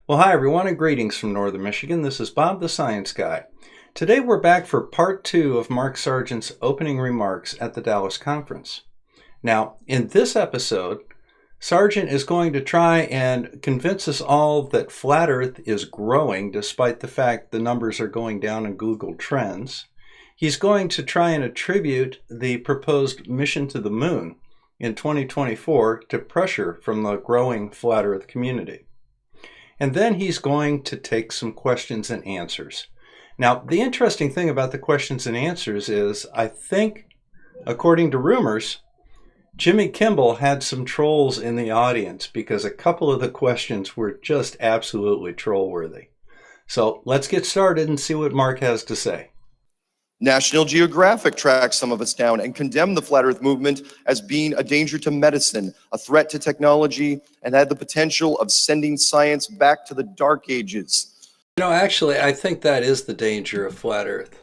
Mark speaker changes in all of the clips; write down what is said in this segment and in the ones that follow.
Speaker 1: Well, hi everyone, and greetings from Northern Michigan. This is Bob the Science Guy. Today we're back for part 2 of Mark Sargent's opening remarks at the Dallas conference. Now, in this episode, Sargent is going to try and convince us all that Flat Earth is growing despite the fact the numbers are going down in Google Trends. He's going to try and attribute the proposed mission to the moon in 2024 to pressure from the growing Flat Earth community. And then he's going to take some questions and answers. Now, the interesting thing about the questions and answers is, I think, according to rumors, Jimmy Kimmel had some trolls in the audience because a couple of the questions were just absolutely troll-worthy. So let's get started and see what Mark has to say.
Speaker 2: National Geographic tracked some of us down and condemned the Flat Earth movement as being a danger to medicine, a threat to technology, and had the potential of sending science back to the Dark Ages.
Speaker 1: You know, actually, I think that is the danger of Flat Earth.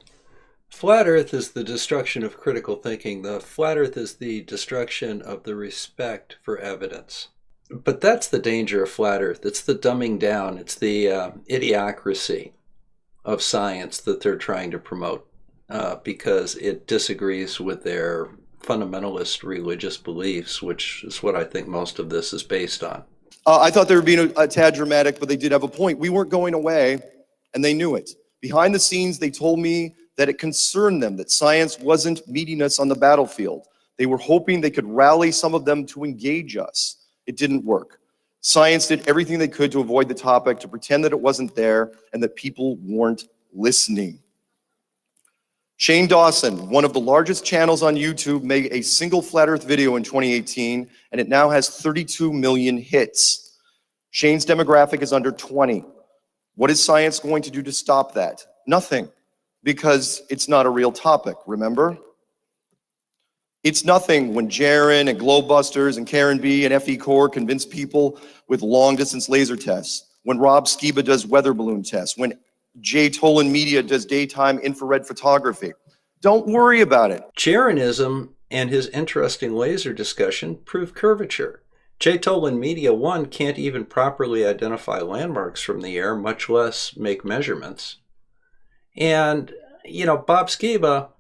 Speaker 1: Flat Earth is the destruction of critical thinking. The Flat Earth is the destruction of the respect for evidence. But that's the danger of Flat Earth. It's the dumbing down. It's the idiocracy of science that they're trying to promote. Because it disagrees with their fundamentalist religious beliefs, which is what I think most of this is based on.
Speaker 2: I thought they were being a tad dramatic, but they did have a point. We weren't going away, and they knew it. Behind the scenes, they told me that it concerned them that science wasn't meeting us on the battlefield. They were hoping they could rally some of them to engage us. It didn't work. Science did everything they could to avoid the topic, to pretend that it wasn't there, and that people weren't listening. Shane Dawson, one of the largest channels on YouTube, made a single Flat Earth video in 2018, and it now has 32 million hits. Shane's demographic is under 20. What is science going to do to stop that? Nothing, because it's not a real topic, remember? It's nothing when Jaron and GLOBEBUSTERS and Karen B and FE Core convince people with long-distance laser tests, when Rob Skiba does weather balloon tests, when Jay Tolan Media does daytime infrared photography. Don't worry about it.
Speaker 1: Jaronism and his interesting laser discussion prove curvature. Jay Tolan Media, one, can't even properly identify landmarks from the air, much less make measurements. And, you know, Bob Skiba,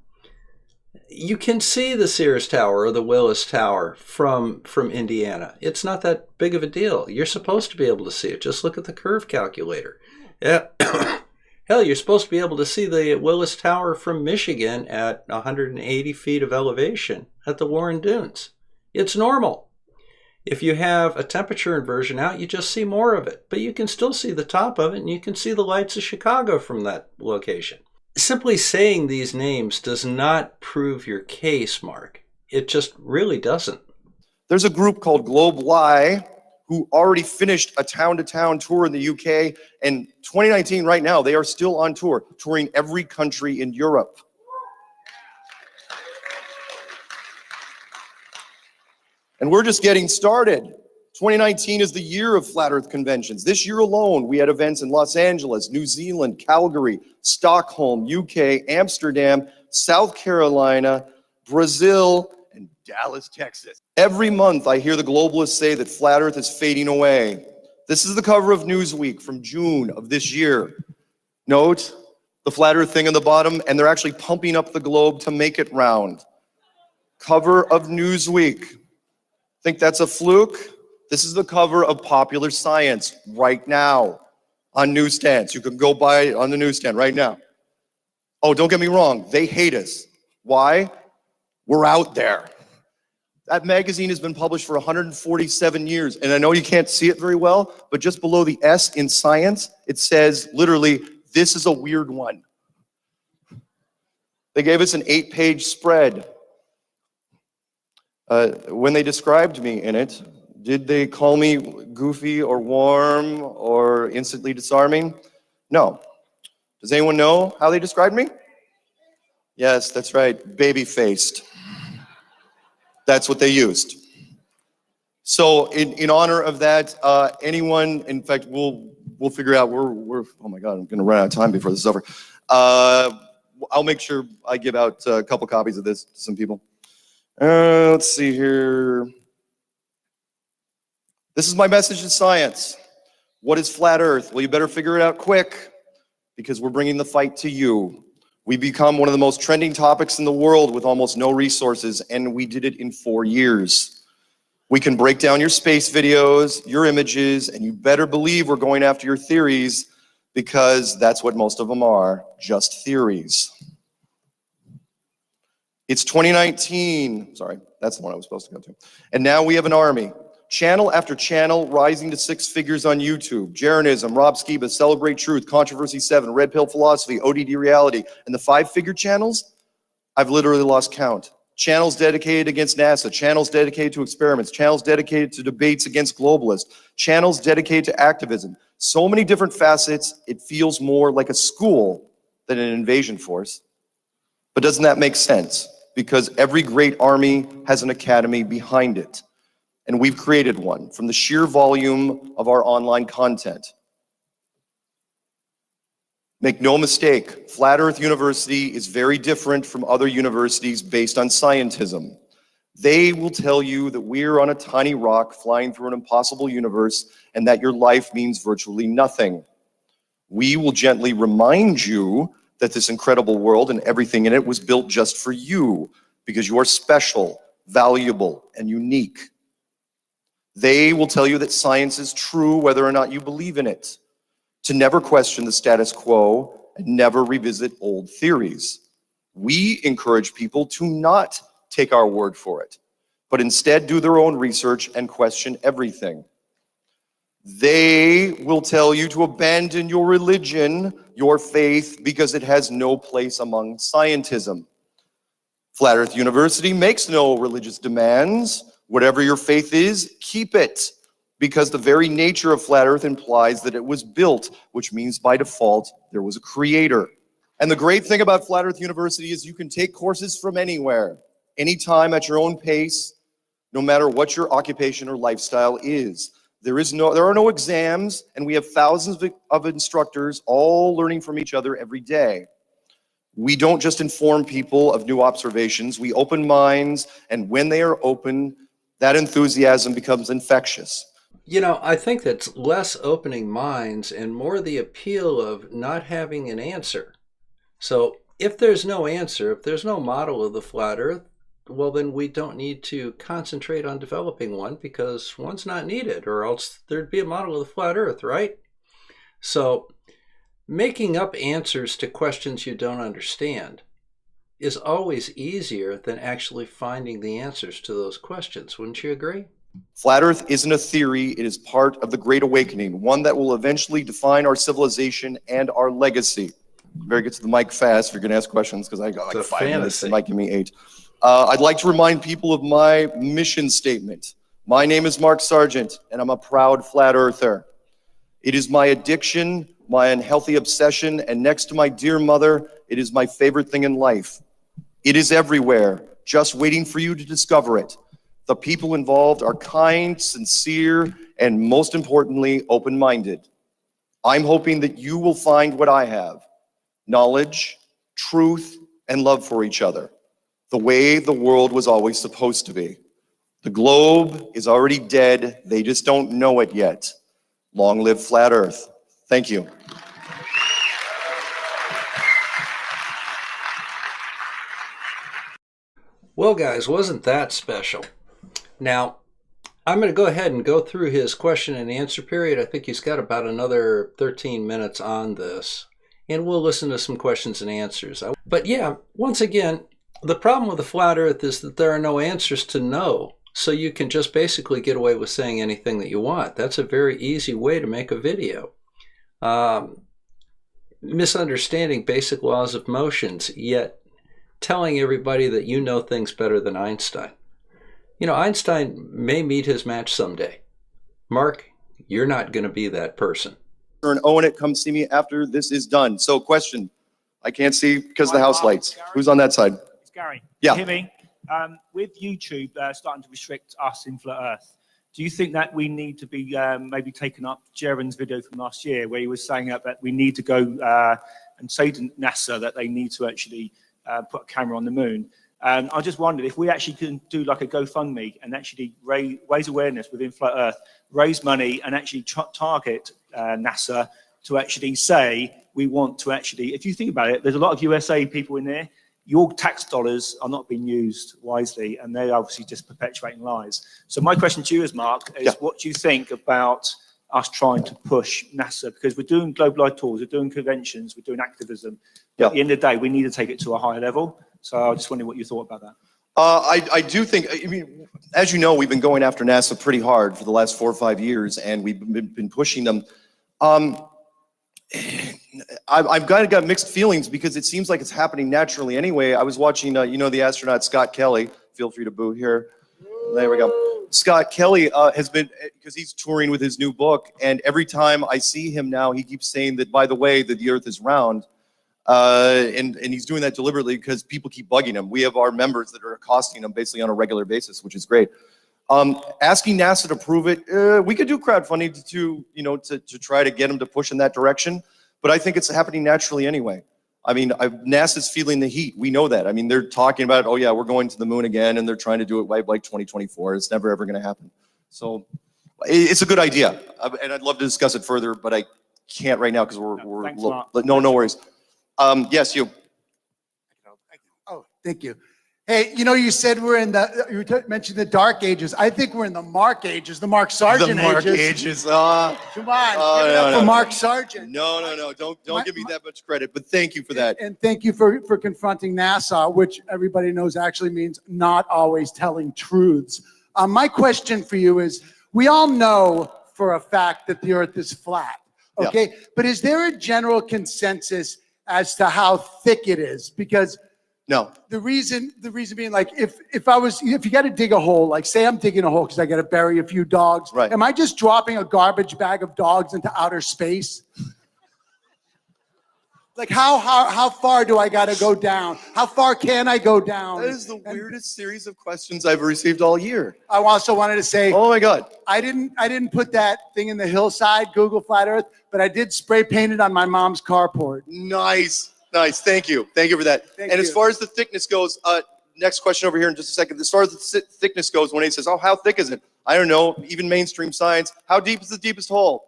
Speaker 1: you can see the Sears Tower or the Willis Tower from Indiana. It's not that big of a deal. You're supposed to be able to see it. Just look at the curve calculator. Yeah. Hell, you're supposed to be able to see the Willis Tower from Michigan at 180 feet of elevation at the Warren Dunes. It's normal. If you have a temperature inversion out, you just see more of it. But you can still see the top of it, and you can see the lights of Chicago from that location. Simply saying these names does not prove your case, Mark. It just really doesn't.
Speaker 2: There's a group called Globe Y who already finished a town-to-town tour in the UK, and 2019 right now, they are still on tour, touring every country in Europe. And we're just getting started. 2019 is the year of Flat Earth conventions. This year alone, we had events in Los Angeles, New Zealand, Calgary, Stockholm, UK, Amsterdam, South Carolina, Brazil, and Dallas, Texas. Every month, I hear the globalists say that Flat Earth is fading away. This is the cover of Newsweek from June of this year. Note the Flat Earth thing on the bottom, and they're actually pumping up the globe to make it round. Cover of Newsweek. Think that's a fluke? This is the cover of Popular Science right now on newsstands. You can go buy it on the newsstand right now. Oh, don't get me wrong, they hate us. Why? We're out there. That magazine has been published for 147 years, and I know you can't see it very well, but just below the S in science, it says literally, this is a weird one. They gave us an 8-page spread. When they described me in it, did they call me goofy or warm or instantly disarming? No. Does anyone know how they described me? Yes, that's right, baby-faced. That's what they used. So in honor of that, anyone, in fact, we'll figure out, we're oh my God, I'm gonna run out of time before this is over. I'll make sure I give out a couple copies of this to some people. Let's see here. This is my message to science. What is flat Earth? Well, you better figure it out quick because we're bringing the fight to you. We become one of the most trending topics in the world with almost no resources, and we did it in 4 years. We can break down your space videos, your images, and you better believe we're going after your theories because that's what most of them are, just theories. It's 2019, sorry, that's the one I was supposed to go to. And now we have an army. Channel after channel rising to 6 figures on YouTube. Jeranism, Rob Skiba, Celebrate Truth, Controversy 7, Red Pill Philosophy, ODD Reality. And the 5-figure channels, I've literally lost count. Channels dedicated against NASA, channels dedicated to experiments, channels dedicated to debates against globalists, channels dedicated to activism. So many different facets, it feels more like a school than an invasion force. But doesn't that make sense? Because every great army has an academy behind it. And we've created one from the sheer volume of our online content. Make no mistake, Flat Earth University is very different from other universities based on scientism. They will tell you that we're on a tiny rock flying through an impossible universe and that your life means virtually nothing. We will gently remind you that this incredible world and everything in it was built just for you because you are special, valuable, and unique. They will tell you that science is true whether or not you believe in it, to never question the status quo and never revisit old theories. We encourage people to not take our word for it, but instead do their own research and question everything. They will tell you to abandon your religion, your faith, because it has no place among scientism. Flat Earth University makes no religious demands. Whatever your faith is, keep it, because the very nature of Flat Earth implies that it was built, which means by default there was a creator. And the great thing about Flat Earth University is you can take courses from anywhere, anytime at your own pace, no matter what your occupation or lifestyle is. There are no exams, and we have thousands of instructors all learning from each other every day. We don't just inform people of new observations, we open minds, and when they are open, that enthusiasm becomes infectious.
Speaker 1: You know, I think that's less opening minds and more the appeal of not having an answer. So if there's no answer, if there's no model of the flat Earth, well, then we don't need to concentrate on developing one because one's not needed, or else there'd be a model of the flat Earth, right? So making up answers to questions you don't understand is always easier than actually finding the answers to those questions. Wouldn't you agree?
Speaker 2: Flat Earth isn't a theory, it is part of the Great Awakening, one that will eventually define our civilization and our legacy. Better get to the mic fast if you're going to ask questions, because I got like 5 minutes, and might give me 8. I'd like to remind people of my mission statement. My name is Mark Sargent, and I'm a proud flat earther. It is my addiction, my unhealthy obsession, and next to my dear mother, it is my favorite thing in life. It is everywhere, just waiting for you to discover it. The people involved are kind, sincere, and most importantly, open-minded. I'm hoping that you will find what I have: knowledge, truth, and love for each other, the way the world was always supposed to be. The globe is already dead, they just don't know it yet. Long live Flat Earth. Thank you.
Speaker 1: Well, guys, wasn't that special? Now, I'm going to go ahead and go through his question and answer period. I think he's got about another 13 minutes on this, and we'll listen to some questions and answers. But yeah, once again, the problem with the flat Earth is that there are no answers to know, so you can just basically get away with saying anything that you want. That's a very easy way to make a video. Misunderstanding basic laws of motions, yet telling everybody that you know things better than Einstein. You know, Einstein may meet his match someday. Mark, you're not going to be that person.
Speaker 2: And Owen, come see me after this is done. So question, I can't see because of the house lights. Who's on that side?
Speaker 3: It's Gary.
Speaker 2: Yeah.
Speaker 3: Can you hear me? With YouTube starting to restrict us in Flat Earth, do you think that we need to be maybe taking up Jaren's video from last year where he was saying that we need to go and say to NASA that they need to actually put a camera on the moon? And I just wondered if we actually can do like a GoFundMe and actually raise awareness within Flat Earth, raise money and actually target NASA to actually say, we want to actually, if you think about it, there's a lot of USA people in there. Your tax dollars are not being used wisely, and they're obviously just perpetuating lies. So my question to you is, Mark, is what do you think about us trying to push NASA? Because we're doing globalized tours, we're doing conventions, we're doing activism. But at the end of the day, we need to take it to a higher level. So I just wondering what you thought about that.
Speaker 2: I do think, I mean, as you know, we've been going after NASA pretty hard for the last 4 or 5 years, and we've been pushing them. I've kind of got mixed feelings because it seems like it's happening naturally anyway. I was watching, you know, the astronaut Scott Kelly. Feel free to boo here. There we go. Scott Kelly has been, because he's touring with his new book, and every time I see him now, he keeps saying that, by the way, that the Earth is round. And he's doing that deliberately because people keep bugging him. We have our members that are accosting him basically on a regular basis, which is great. Asking NASA to prove it, we could do crowdfunding to you know, to try to get them to push in that direction. But I think it's happening naturally anyway. I mean, NASA's feeling the heat. We know that. I mean, they're talking about, oh yeah, we're going to the moon again, and they're trying to do it by like 2024. It's never ever going to happen. So it's a good idea, and I'd love to discuss it further, but I can't right now because we're
Speaker 3: thanks,
Speaker 2: low. No worries. Yes, you.
Speaker 4: Oh, thank you. Hey, you know, you said we're in the, you mentioned the dark ages. I think we're in the Mark ages, the Mark Sargent ages.
Speaker 2: The Mark ages.
Speaker 4: Come on, give it up for Mark Sargent.
Speaker 2: No. Don't give me that much credit, but thank you for that.
Speaker 4: And thank you for confronting NASA, which everybody knows actually means not always telling truths. My question for you is, we all know for a fact that the Earth is flat, okay? Yeah. But is there a general consensus as to how thick it is? Because
Speaker 2: no.
Speaker 4: The reason being, like, if you got to dig a hole, like say I'm digging a hole because I got to bury a few dogs.
Speaker 2: Right.
Speaker 4: Am I just dropping a garbage bag of dogs into outer space? Like how far do I got to go down? How far can I go down?
Speaker 2: That is the weirdest series of questions I've received all year.
Speaker 4: I also wanted to say,
Speaker 2: oh my God,
Speaker 4: I didn't put that thing in the hillside, Google Flat Earth, but I did spray paint it on my mom's carport.
Speaker 2: Nice. Thank you for that. As far as the thickness goes, next question over here in just a second. As far as the thickness goes, when he says, oh, how thick is it? I don't know, even mainstream science. How deep is the deepest hole?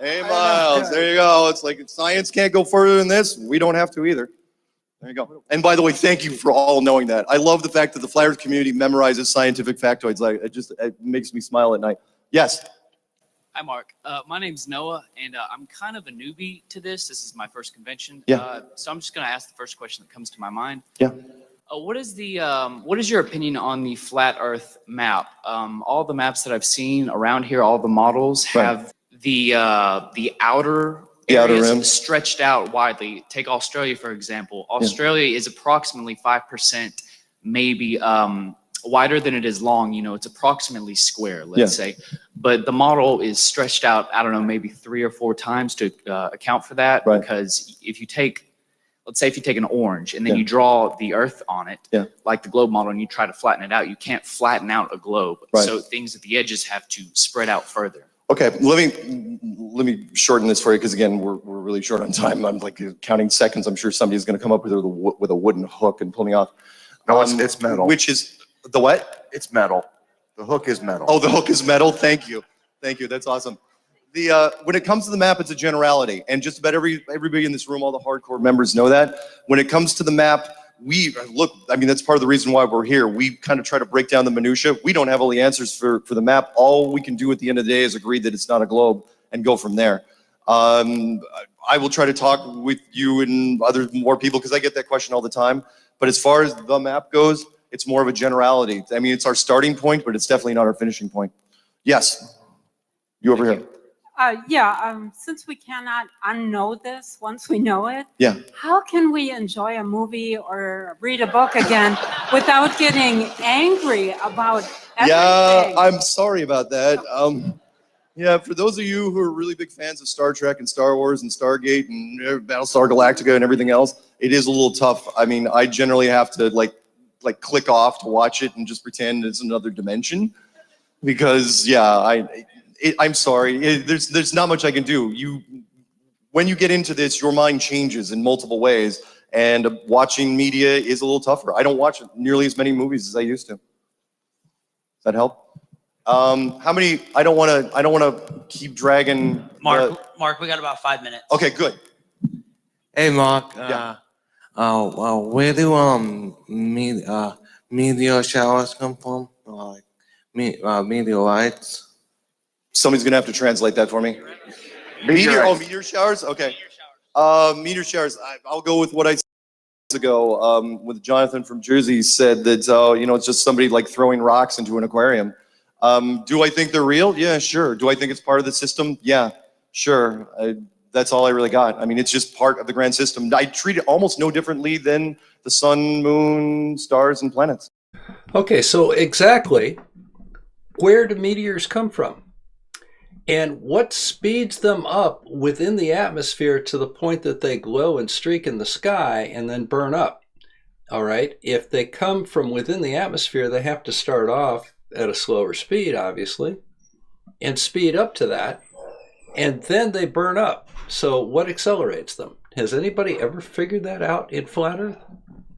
Speaker 2: 8 miles. There you go. It's like science can't go further than this. We don't have to either. There you go. And by the way, thank you for all knowing that. I love the fact that the Flat Earth community memorizes scientific factoids. Like it makes me smile at night. Yes.
Speaker 5: Hi, Mark. My name's Noah, and I'm kind of a newbie to this. This is my first convention.
Speaker 2: Yeah.
Speaker 5: So I'm just going to ask the first question that comes to my mind.
Speaker 2: Yeah.
Speaker 5: What is your opinion on the flat Earth map? All the maps that I've seen around here, all the models have the outer areas
Speaker 2: rim
Speaker 5: stretched out widely. Take Australia, for example. Australia is approximately 5%, maybe wider than it is long. You know, it's approximately square, let's say, but the model is stretched out, I don't know, maybe 3 or 4 times to account for that. Because if you take, let's say if you take an orange and then you draw the Earth on it, like the globe model, and you try to flatten it out, you can't flatten out a globe. So things at the edges have to spread out further.
Speaker 2: Okay, let me shorten this for you, because again, we're really short on time. I'm like counting seconds. I'm sure somebody's going to come up with a wooden hook and pull me off.
Speaker 6: No, it's metal.
Speaker 2: Which is the what?
Speaker 6: It's metal. The hook is metal.
Speaker 2: Oh, the hook is metal. Thank you. That's awesome. When it comes to the map, it's a generality, and just about everybody in this room, all the hardcore members know that. When it comes to the map, I mean, that's part of the reason why we're here. We kind of try to break down the minutia. We don't have all the answers for the map. All we can do at the end of the day is agree that it's not a globe and go from there. I will try to talk with you and more people, because I get that question all the time. But as far as the map goes, it's more of a generality. I mean, it's our starting point, but it's definitely not our finishing point. Yes, you over here.
Speaker 7: Since we cannot unknow this once we know it, how can we enjoy a movie or read a book again without getting angry about everything?
Speaker 2: Yeah, I'm sorry about that. For those of you who are really big fans of Star Trek and Star Wars and Stargate and Battlestar Galactica and everything else, it is a little tough. I mean, I generally have to like click off to watch it and just pretend it's another dimension, because I'm sorry. There's not much I can do. When you get into this, your mind changes in multiple ways, And watching media is a little tougher. I don't watch nearly as many movies as I used to. Does that help? How many? I don't want to keep dragging.
Speaker 8: Mark, we got about 5 minutes.
Speaker 2: Okay, good.
Speaker 9: Hey, Mark.
Speaker 2: Yeah.
Speaker 9: Where do meteor showers come from? Like meteorites?
Speaker 2: Somebody's gonna have to translate that for me. Meteor showers. Okay. Meteor showers. I'll go with what I said ago. With Jonathan from Jersey said that it's just somebody like throwing rocks into an aquarium. Do I think they're real? Yeah, sure. Do I think it's part of the system? Yeah, sure. That's all I really got. I mean, it's just part of the grand system. I treat it almost no differently than the sun, moon, stars, and planets.
Speaker 1: Okay, so exactly, where do meteors come from? And what speeds them up within the atmosphere to the point that they glow and streak in the sky and then burn up? All right, if they come from within the atmosphere, they have to start off at a slower speed, obviously, and speed up to that, and then they burn up. So what accelerates them? Has anybody ever figured that out in Flat Earth?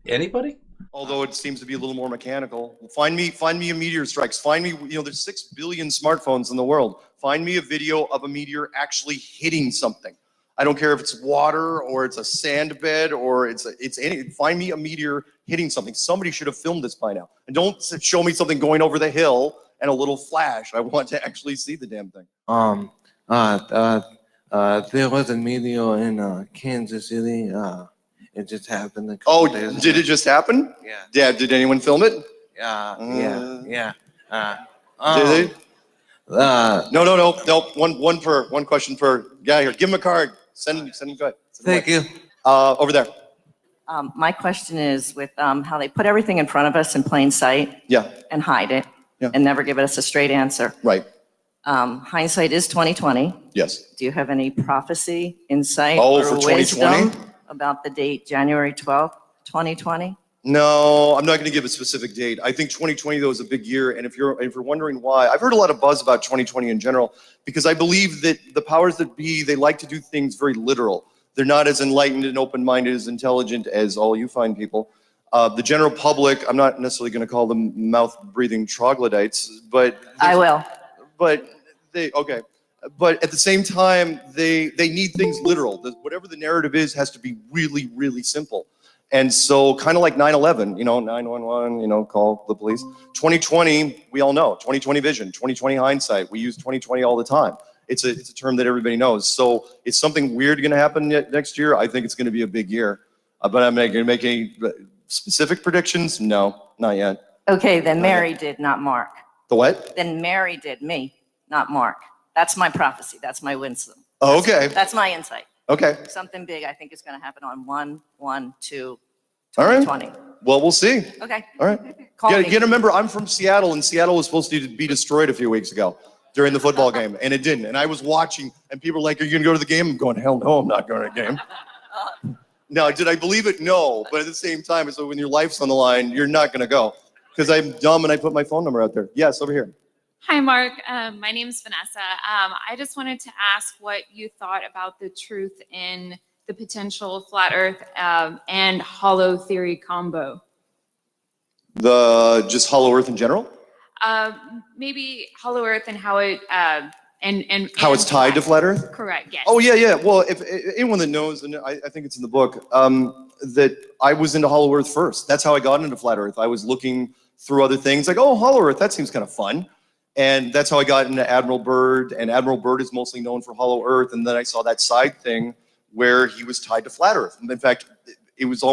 Speaker 1: Anybody?
Speaker 2: Although it seems to be a little more mechanical. Find me a meteor strikes. Find me, there's 6 billion smartphones in the world. Find me a video of a meteor actually hitting something. I don't care if it's water or it's a sand bed or it's any. Find me a meteor hitting something. Somebody should have filmed this by now. And don't show me something going over the hill and a little flash. I want to actually see the damn thing.
Speaker 9: There was a meteor in Kansas City. It just happened.
Speaker 2: Did it just happen?
Speaker 9: Yeah.
Speaker 2: Yeah. Did anyone film it?
Speaker 9: Yeah.
Speaker 2: Did they? No. One question per guy here. Give him a card. Send him. Go ahead.
Speaker 9: Thank you.
Speaker 2: Over there.
Speaker 10: My question is with how they put everything in front of us in plain sight.
Speaker 2: Yeah.
Speaker 10: And hide it.
Speaker 2: Yeah.
Speaker 10: And never give us a straight answer.
Speaker 2: Right.
Speaker 10: Hindsight is 2020.
Speaker 2: Yes.
Speaker 10: Do you have any prophecy, insight,
Speaker 2: for
Speaker 10: or
Speaker 2: 2020?
Speaker 10: wisdom about the date January 12th, 2020?
Speaker 2: No, I'm not going to give a specific date. I think 2020 though is a big year, and if you're wondering why, I've heard a lot of buzz about 2020 in general because I believe that the powers that be, they like to do things very literal. They're not as enlightened and open-minded, as intelligent as all you fine people. The general public, I'm not necessarily going to call them mouth-breathing troglodytes, but
Speaker 10: I will.
Speaker 2: But But at the same time, they need things literal. Whatever the narrative is has to be really, really simple. And so kind of like 9/11, 911, call the police. 2020, we all know, 2020 vision, 2020 hindsight. We use 2020 all the time. It's a term that everybody knows. So is something weird going to happen next year? I think it's going to be a big year. But I'm not going to make any specific predictions. No, not yet.
Speaker 10: Okay, then Mary did, not Mark.
Speaker 2: The what?
Speaker 10: Then Mary did, me, not Mark. That's my prophecy. That's my wisdom.
Speaker 2: Oh, okay.
Speaker 10: That's my insight.
Speaker 2: Okay.
Speaker 10: Something big I think is going to happen on 1/1/2/2020.
Speaker 2: All right. Well, we'll see.
Speaker 10: Okay.
Speaker 2: All right. You gotta remember, I'm from Seattle, and Seattle was supposed to be destroyed a few weeks ago during the football game, and it didn't. And I was watching, and people were like, "Are you gonna go to the game?" I'm going, "Hell no, I'm not going to the game." Now, did I believe it? No. But at the same time, so when your life's on the line, you're not gonna go because I'm dumb and I put my phone number out there. Yes, over here.
Speaker 11: Hi, Mark. My name's Vanessa. I just wanted to ask what you thought about the truth in the potential flat Earth and hollow theory combo.
Speaker 2: Just hollow Earth in general?
Speaker 11: Maybe hollow Earth and how it and
Speaker 2: how it's tied to flat Earth?
Speaker 11: Correct. Yes.
Speaker 2: Oh yeah. Well, if anyone that knows, and I think it's in the book, that I was into hollow Earth first. That's how I got into flat Earth. I was looking through other things like, oh, hollow Earth, that seems kind of fun. And that's how I got into Admiral Byrd, and Admiral Byrd is mostly known for hollow Earth. And then I saw that side thing where he was tied to flat Earth. And in fact, it was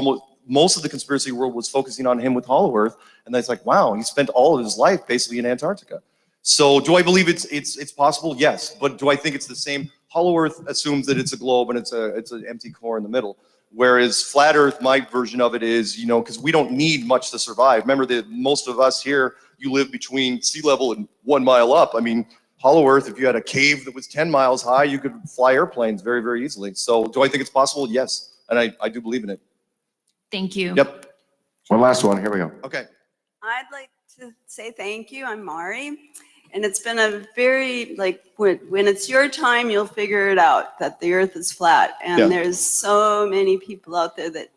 Speaker 2: most of the conspiracy world was focusing on him with hollow Earth. And that's like, wow, he spent all of his life basically in Antarctica. So do I believe it's possible? Yes. But do I think it's the same? Hollow Earth assumes that it's a globe and it's an empty core in the middle. Whereas flat Earth, my version of it is, because we don't need much to survive. Remember that most of us here, you live between sea level and 1 mile up. I mean, hollow Earth, if you had a cave that was 10 miles high, you could fly airplanes very, very easily. So do I think it's possible? Yes. And I do believe in it.
Speaker 11: Thank you.
Speaker 2: Yep.
Speaker 6: One last one. Here we go.
Speaker 2: Okay.
Speaker 12: I'd like to say thank you. I'm Mari. And it's been a very, when it's your time, you'll figure it out that the Earth is flat. And there's so many people out there that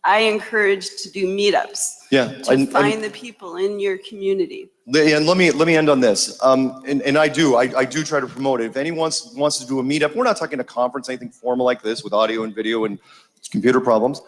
Speaker 12: I encourage to do meetups.
Speaker 2: Yeah.
Speaker 12: To find the people in your community.
Speaker 2: And let me end on this. And I do try to promote it. If anyone wants to do a meetup, we're not talking a conference, anything formal like this with audio and video and computer problems.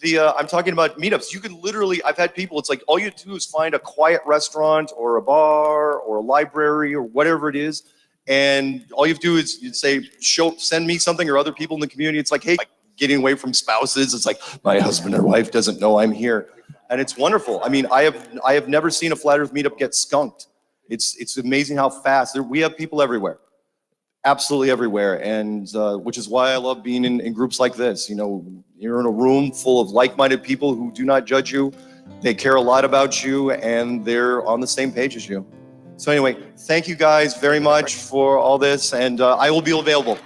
Speaker 2: I'm talking about meetups. You can literally, I've had people, it's like all you do is find a quiet restaurant or a bar or a library or whatever it is. And all you have to do is you'd say, send me something, or other people in the community. It's like, hey, getting away from spouses. It's like, my husband or wife doesn't know I'm here. And it's wonderful. I mean, I have never seen a Flat Earth meetup get skunked. It's amazing how fast. We have people everywhere. Absolutely everywhere. And which is why I love being in groups like this. You know, you're in a room full of like-minded people who do not judge you. They care a lot about you, and they're on the same page as you. So anyway, thank you guys very much for all this, and I will be available.